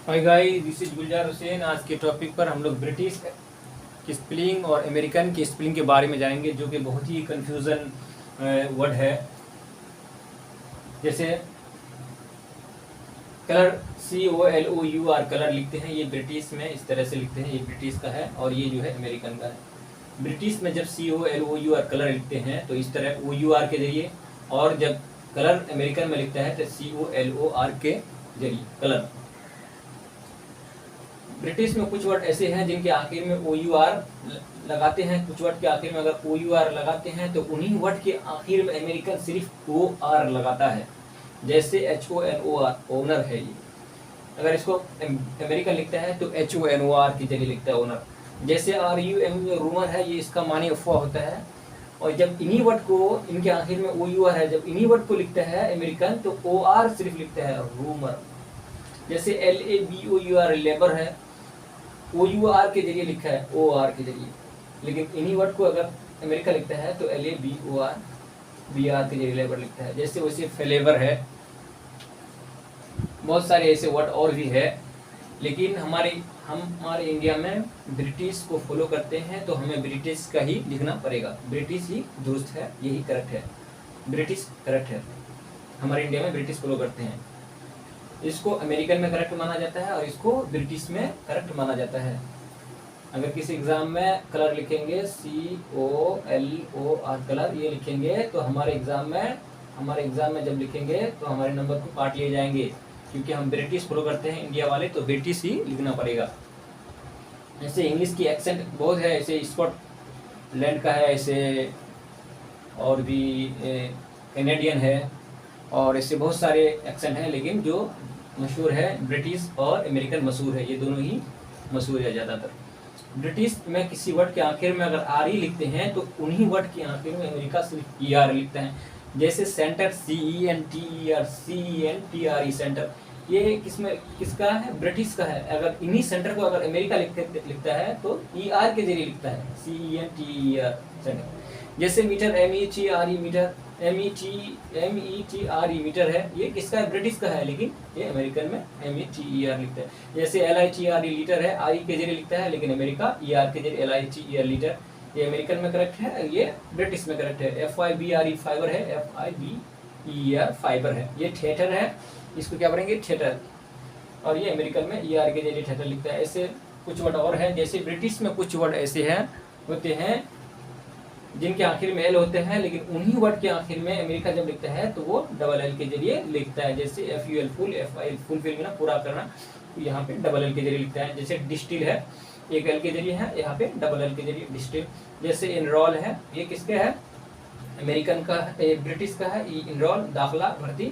Hi guys, this is गुलजार हुसैन। आज के topic पर हम लोग ब्रिटिश की स्पेलिंग और अमेरिकन की स्पेलिंग के बारे में जानेंगे, जो कि बहुत ही कंफ्यूजन वर्ड है। जैसे कलर COLOUR कलर लिखते हैं, ये ब्रिटिश में इस तरह से लिखते हैं, ये ब्रिटिश का है, और ये जो है अमेरिकन का है। ब्रिटिश में जब COLOUR कलर लिखते हैं तो इस तरह OUR के जरिए, और जब कलर अमेरिकन में लिखता है तो COLOR के जरिए कलर। ब्रिटिश में कुछ वर्ड ऐसे हैं जिनके आखिर में OUR लगाते हैं। कुछ वर्ड के आखिर में अगर OUR लगाते हैं तो उन्हीं वर्ड के आखिर में अमेरिकन सिर्फ OR लगाता है। जैसे HONOR, ओनर है ये। अगर इसको अमेरिकन लिखता है तो HONOR के जरिए लिखता है ओनर। जैसे RUMU, रूमर है, ये इसका मानी अफवाह होता है। और जब इन्हीं वर्ड को, इनके आखिर में OUR है, जब इन्हीं वर्ड को लिखता है अमेरिकन तो OR सिर्फ लिखता है, रूमर। जैसे LABOUR लेबर है, OUR के जरिए लिखा है, OR के जरिए। लेकिन इन्हीं वर्ड को अगर अमेरिका लिखता है तो LABOR BR के जरिए लेबर लिखता है। जैसे वैसे फ्लेवर है, बहुत सारे ऐसे वर्ड और भी है। लेकिन हमारे इंडिया में ब्रिटिश को फॉलो करते हैं तो हमें ब्रिटिश का ही लिखना पड़ेगा। ब्रिटिश ही दुरुस्त है, यही करेक्ट है, ब्रिटिश करेक्ट है। हमारे इंडिया में ब्रिटिश फॉलो करते हैं। इसको अमेरिकन में करेक्ट माना जाता है और इसको ब्रिटिश में करेक्ट माना जाता है। अगर किसी एग्जाम में कलर लिखेंगे COLOR कलर, ये लिखेंगे तो हमारे एग्जाम में जब लिखेंगे तो हमारे नंबर को काट लिए जाएंगे, क्योंकि हम ब्रिटिश फॉलो करते हैं इंडिया वाले, तो ब्रिटिश ही लिखना पड़ेगा। जैसे इंग्लिश की एक्सेंट बहुत है, ऐसे स्कॉटलैंड का है, ऐसे और भी कैनेडियन है, और ऐसे बहुत सारे एक्सेंट हैं। लेकिन जो मशहूर है ब्रिटिश और अमेरिकन मशहूर है, ये दोनों ही मशहूर है ज़्यादातर। ब्रिटिश में किसी वर्ड के आखिर में अगर RE लिखते हैं तो उन्हीं वर्ड के आखिर में अमेरिका सिर्फ ER लिखता है। जैसे सेंटर CENTER सेंटर, ये किसका है? ब्रिटिश का है। अगर इन्हीं सेंटर को अगर अमेरिका लिखता है तो ER के जरिए लिखता है, CENTER सेंटर। जैसे metre METRE metre, METRE metre है, ये किसका है? ब्रिटिश का है, लेकिन ये अमेरिकन में METER लिखता है। जैसे LITRE लीटर है, RE के जरिए लिखता है, लेकिन अमेरिका ER के जरिए LITER लीटर। ये अमेरिकन में करेक्ट है, ये ब्रिटिश में करेक्ट है। FIBRE फाइबर है, FIBER फाइबर है। ये थिएटर है, इसको क्या पढ़ेंगे? थिएटर। और ये अमेरिकन में ER के जरिए थिएटर लिखता है। ऐसे कुछ वर्ड और हैं। जैसे ब्रिटिश में कुछ वर्ड ऐसे होते हैं जिनके आखिर में L होते हैं, लेकिन उन्हीं वर्ड के आखिर में अमेरिका जब लिखता है तो वो डबल L के जरिए लिखता है। जैसे FUL फुल, FIL फुलफिल में ना पूरा करना, तो यहाँ पे डबल L के जरिए लिखता है। जैसे डिस्टिल है, एक L के जरिए है, यहाँ पे डबल L के जरिए डिस्टिल। जैसे इनरोल है, ये किसके है? अमेरिकन का, ब्रिटिश का है। इनरोल दाखिला भर्ती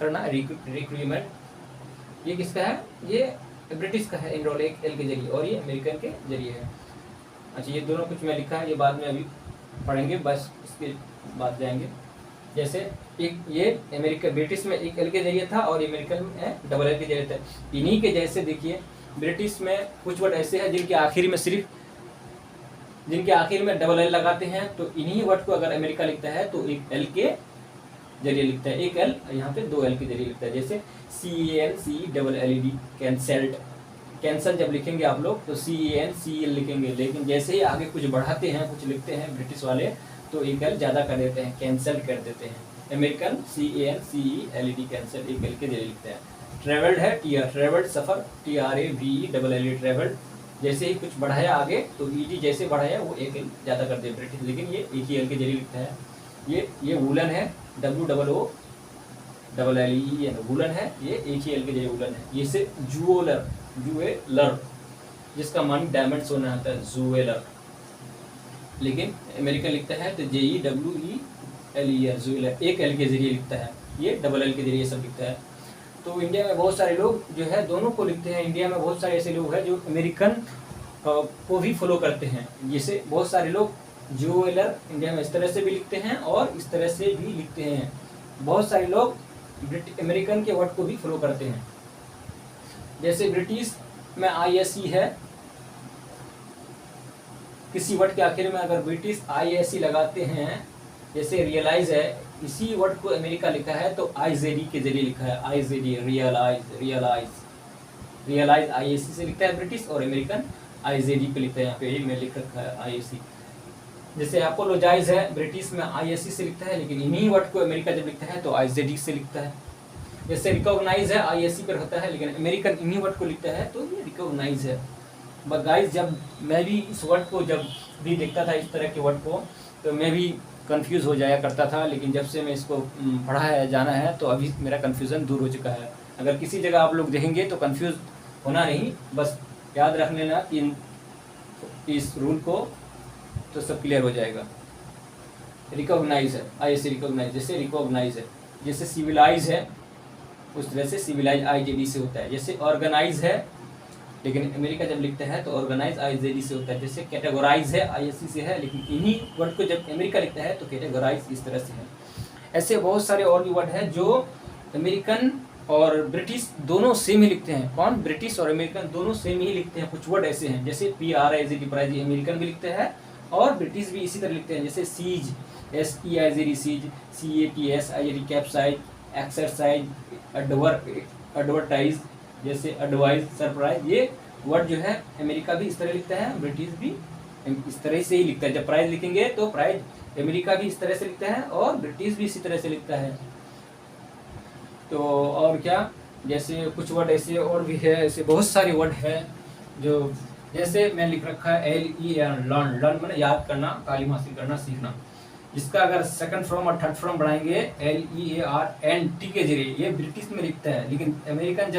करना, रिक्रूटमेंट, ये किसका है? ये ब्रिटिश का है, इनरोल एक L के जरिए, और ये अमेरिकन के जरिए है। अच्छा, ये दोनों कुछ मैं लिखा है, ये बाद में अभी पढ़ेंगे, बस इसके बाद जाएंगे। जैसे एक ये अमेरिका, ब्रिटिश में एक L के जरिए था और अमेरिकन में डबल L के जरिए था। इन्हीं के जैसे देखिए, ब्रिटिश में कुछ वर्ड ऐसे हैं जिनके आखिर में डबल L लगाते हैं, तो इन्हीं वर्ड को अगर अमेरिका लिखता है तो एक L के जरिए लिखता है, एक L, यहाँ पे 2 L के जरिए लिखता है। जैसे CANCELLED कैंसल्ड, कैंसल जब लिखेंगे आप लोग तो CANCEL लिखेंगे, लेकिन जैसे ही आगे कुछ बढ़ाते हैं, कुछ लिखते हैं ब्रिटिश वाले, तो एक L ज़्यादा कर देते हैं, कैंसल कर देते हैं। अमेरिकन CANCELLED कैंसल, एक L के जरिए लिखते हैं। ट्रेवल्ड है, ट्रेवल्ड सफ़र, TRAVELLE ट्रेवल्ड। जैसे ही कुछ बढ़ाया आगे तो ED जैसे बढ़ाया वो एक L ज़्यादा कर दे ब्रिटिश, लेकिन ये एक ही L के जरिए लिखता है। ये वुलन है, WOOLLEN वुलन है, ये एक ही L के जरिए वुलन है। ये से जुएलर, जिसका मान डायमंड सोना होता है, जुएलर, लेकिन अमेरिका लिखता है तो JEWELER, जुएलर, एक L के जरिए लिखता है, ये डबल L के जरिए सब लिखता है। तो इंडिया में बहुत सारे लोग जो है दोनों को लिखते हैं। इंडिया में बहुत सारे ऐसे लोग हैं जो अमेरिकन को भी फॉलो करते हैं। जैसे बहुत सारे लोग जुएलर इंडिया में इस तरह से भी लिखते हैं और इस तरह से भी लिखते हैं। बहुत सारे लोग अमेरिकन के वर्ड को भी फॉलो करते हैं। जैसे ब्रिटिश में ISE है, किसी वर्ड के आखिर में अगर ब्रिटिश ISE लगाते हैं, जैसे रियलाइज है, इसी वर्ड को अमेरिका लिखा है तो IZE के जरिए लिखा है, IZE रियलाइज। रियलाइज IAC से लिखता है ब्रिटिश, और अमेरिकन IZD पे लिखता है। यहाँ पे मैं लिख रखा है IAC। जैसे अपोलोजाइज है ब्रिटिश में IAC से लिखता है, लेकिन इन्हीं वर्ड को अमेरिका जब लिखता है तो IZD से लिखता है। जैसे रिकॉग्नाइज है IAC पर होता है, लेकिन अमेरिकन इन्हीं वर्ड को लिखता है तो ये रिकॉग्नाइज है। बट गाइस, जब मैं भी इस वर्ड को जब भी देखता था, इस तरह के वर्ड को, तो मैं भी कंफ्यूज हो जाया करता था, लेकिन जब से मैं इसको पढ़ा है, जाना है, तो अभी मेरा कन्फ्यूज़न दूर हो चुका है। अगर किसी जगह आप लोग देखेंगे तो कंफ्यूज होना नहीं, बस याद रख लेना कि इस रूल को, तो सब क्लियर हो जाएगा। रिकॉग्नाइज है IAC रिकॉग्नाइज, जैसे रिकॉग्नाइज है। जैसे सिविलाइज है उस तरह से सिविलाइज IJD से होता है। जैसे ऑर्गेनाइज है, लेकिन अमेरिका जब लिखता है तो ऑर्गेनाइज IZD से होता है। जैसे कैटेगराइज है IAC से है, लेकिन इन्हीं वर्ड को जब अमेरिका लिखता है तो कैटेगराइज इस तरह से है। ऐसे बहुत सारे और भी वर्ड हैं जो अमेरिकन और ब्रिटिश दोनों सेम ही लिखते हैं। कौन? ब्रिटिश और अमेरिकन दोनों सेम ही लिखते हैं। कुछ वर्ड ऐसे हैं जैसे PRIZD प्राइज, अमेरिकन भी लिखते हैं और ब्रिटिश भी इसी तरह लिखते हैं। जैसे seize, SEIZD seize, CAPSIZD capsize, exercise, advertise, जैसे एडवाइज, सरप्राइज। ये वर्ड जो है अमेरिका भी इस तरह लिखता है, ब्रिटिश भी इस तरह से ही लिखता है। जब प्राइज लिखेंगे तो प्राइज अमेरिका भी इस तरह से लिखता है और ब्रिटिश भी इसी तरह से लिखता है। तो और क्या, जैसे कुछ वर्ड ऐसे और भी है, ऐसे बहुत सारे वर्ड है जो, जैसे मैं लिख रखा है LEARN, लर्न। लर्न मैंने याद करना, तालीम हासिल करना, सीखना। जिसका अगर सेकंड फॉर्म और थर्ड फॉर्म बढ़ाएंगे LEARNT के जरिए, ये ब्रिटिश में लिखता है, लेकिन अमेरिकन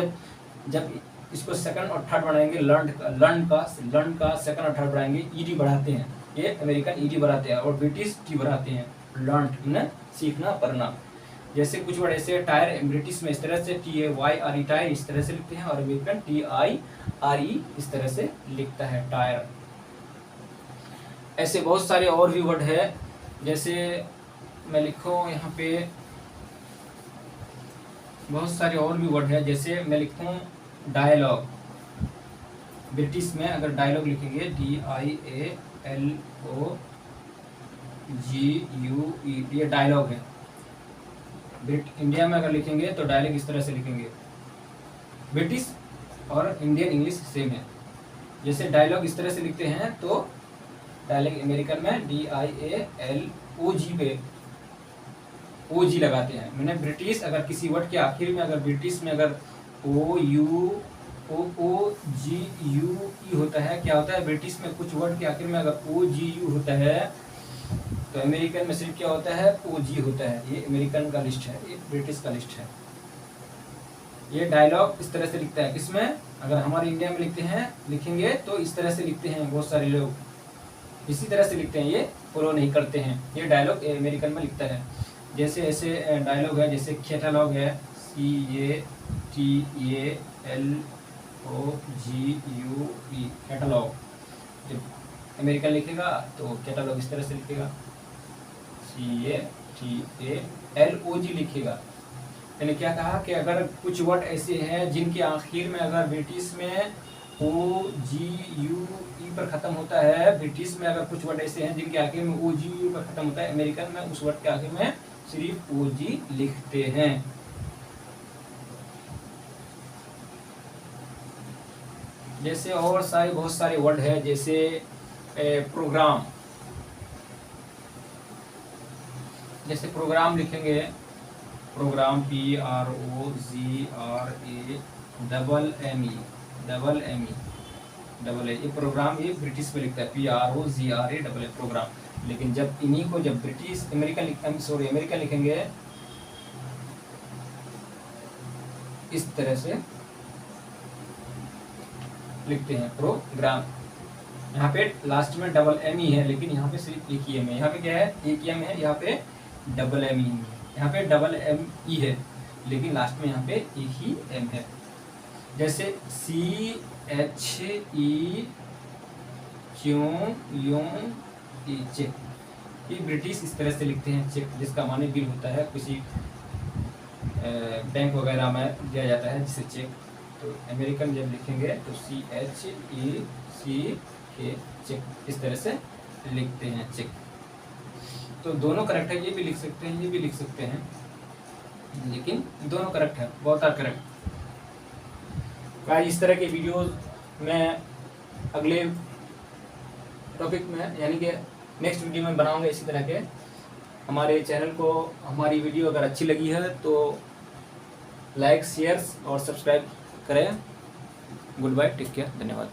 जब इसको सेकंड और थर्ड बढ़ाएंगे, लर्न का सेकंड और थर्ड बढ़ाएंगे, ED बढ़ाते हैं। ये अमेरिकन ED बढ़ाते हैं और ब्रिटिश T बढ़ाते हैं। लर्न सीखना, पढ़ना। जैसे कुछ वर्ड ऐसे टायर, ब्रिटिश में इस तरह से TAYRE टायर इस तरह से लिखते हैं, और अमेरिकन TIRE इस तरह से लिखता है, टायर। ऐसे बहुत सारे और भी वर्ड है। जैसे मैं लिखूँ यहाँ पे बहुत सारे और भी वर्ड है। जैसे मैं लिखूँ डायलॉग, ब्रिटिश में अगर डायलॉग लिखेंगे DIALOGUE, ये डायलॉग है। इंडिया में अगर लिखेंगे तो डायलॉग इस तरह से लिखेंगे। ब्रिटिश और इंडियन इंग्लिश सेम है। जैसे डायलॉग इस तरह से लिखते हैं तो डायलॉग अमेरिकन में DIALOG पे OG लगाते हैं। मैंने ब्रिटिश अगर किसी वर्ड के आखिर में, अगर ब्रिटिश में अगर OUGUE होता है, क्या होता है ब्रिटिश में कुछ वर्ड के आखिर में अगर OGU होता है, तो अमेरिकन में सिर्फ क्या होता है? OG होता है। ये अमेरिकन का लिस्ट है, ये ब्रिटिश का लिस्ट है। ये डायलॉग इस तरह से लिखता है। इसमें अगर हमारे इंडिया में लिखेंगे तो इस तरह से लिखते हैं, बहुत सारे लोग इसी तरह से लिखते हैं, ये फॉलो नहीं करते हैं। ये डायलॉग अमेरिकन में लिखता है। जैसे ऐसे डायलॉग है, जैसे कैटलॉग है, CATALOGUE, कैटलॉग। जब अमेरिकन लिखेगा तो कैटलॉग इस तरह से लिखेगा, CATALOG लिखेगा। मैंने क्या कहा कि अगर कुछ वर्ड ऐसे हैं जिनके आखिर में अगर ब्रिटिश में OGUE पर ख़त्म होता है, ब्रिटिश में अगर कुछ वर्ड ऐसे हैं जिनके आखिर में OGU पर ख़त्म होता है, अमेरिकन में उस वर्ड के आखिर में सिर्फ OG लिखते हैं। जैसे और सारे बहुत सारे वर्ड है। जैसे प्रोग्राम, जैसे प्रोग्राम लिखेंगे, प्रोग्राम PROGRAME, ये प्रोग्राम ये ब्रिटिश में लिखता है PROGRA, प्रोग्राम। लेकिन जब इन्हीं को जब ब्रिटिश अमेरिकन लिखेंगे इस तरह से लिखते हैं, प्रोग्राम। यहाँ पे लास्ट में ME है, लेकिन यहाँ पे सिर्फ एक ही M है। यहाँ पे क्या है? एक M है, यहाँ पे ME है। यहाँ पे ME है, लेकिन लास्ट में यहाँ पे एक ही M है। जैसे CHEQ, चेक, ये ब्रिटिश इस तरह से लिखते हैं, चेक, जिसका माने बिल होता है, किसी बैंक वगैरह में दिया जाता है जिसे चेक। तो अमेरिकन जब लिखेंगे तो CHECK, चेक, इस तरह से लिखते हैं, चेक। तो दोनों करेक्ट है, ये भी लिख सकते हैं, ये भी लिख सकते हैं, लेकिन दोनों करेक्ट है, बोथ आर करेक्ट। गाइस इस तरह के वीडियोस मैं अगले टॉपिक में यानी कि नेक्स्ट वीडियो में बनाऊंगा इसी तरह के। हमारे चैनल को हमारी वीडियो अगर अच्छी लगी है तो लाइक शेयर और सब्सक्राइब करें। गुड बाय, टेक केयर, धन्यवाद।